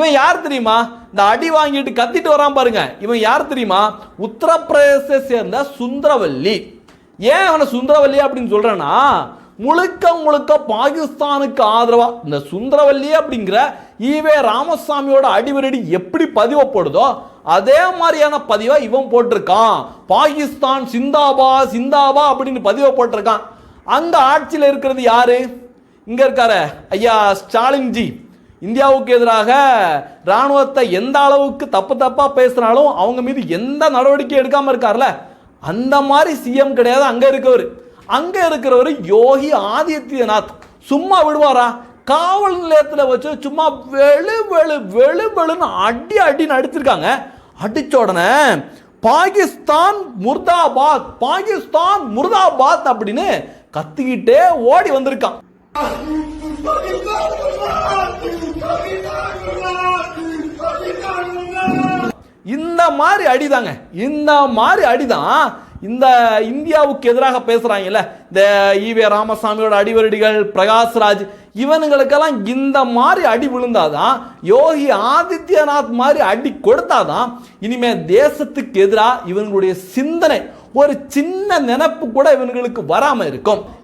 இவன் யார் தெரியுமா? இந்த அடி வாங்கிட்டு கத்திட்டு வரான் பாருங்க, இவன் யார் தெரியுமா? உத்தரப்பிரதேசத்தை சேர்ந்த சுந்தரவல்லி. ஏன் அவனை சுந்தரவல்லி அப்படின்னு சொல்றேன்னா, முழுக்க முழுக்க பாகிஸ்தானுக்கு ஆதரவா இந்த சுந்தரவல்லி அப்படிங்கிற ஈவே ராமசாமியோட அடிவரடி எப்படி பதிவை போடுதோ அதே மாதிரியான பதிவை இவன் போட்டிருக்கான். பாகிஸ்தான் சிந்தாபா சிந்தாபா அப்படின்னு பதிவை போட்டிருக்கான். அங்க ஆட்சியில் இருக்கிறது யாரு? இங்க இருக்காரு ஐயா ஸ்டாலின் ஜி. இந்தியாவுக்கு எதிராக ராணுவத்தை எந்த அளவுக்கு தப்பா பேசினாலும் அவங்க மீது எந்த நடவடிக்கை எடுக்காம இருக்கார்ல, அந்த மாதிரி சிஎம் கிடையாது அங்க இருக்கிறவர் யோகி ஆதித்யநாத். சும்மா விடுவாரா? காவல் நிலையத்தில் வச்சு சும்மா வெளு வெளு வெளு வெளுன்னு அடின்னு அடிச்சிருக்காங்க. அடிச்ச உடனே பாகிஸ்தான் முர்தாபாத் பாகிஸ்தான் முர்தாபாத் அப்படின்னு கத்திக்கிட்டே ஓடி வந்திருக்கான். இந்த மாதிரி அடிதாங்க, இந்த மாதிரி அடிதான் இந்த இந்தியாவுக்கு எதிராக பேசுறாங்கல்ல, இந்த ஈவே ராமசாமியோட அடிவரடிகள், பிரகாஷ்ராஜ், இவனுங்களுக்கெல்லாம் இந்த மாதிரி அடி விழுந்தாதான், யோகி ஆதித்யநாத் மாதிரி அடி கொடுத்தாதான் இனிமே தேசத்துக்கு எதிராக இவங்களுடைய சிந்தனை ஒரு சின்ன நினைப்பு கூட இவங்களுக்கு வராம இருக்கும்.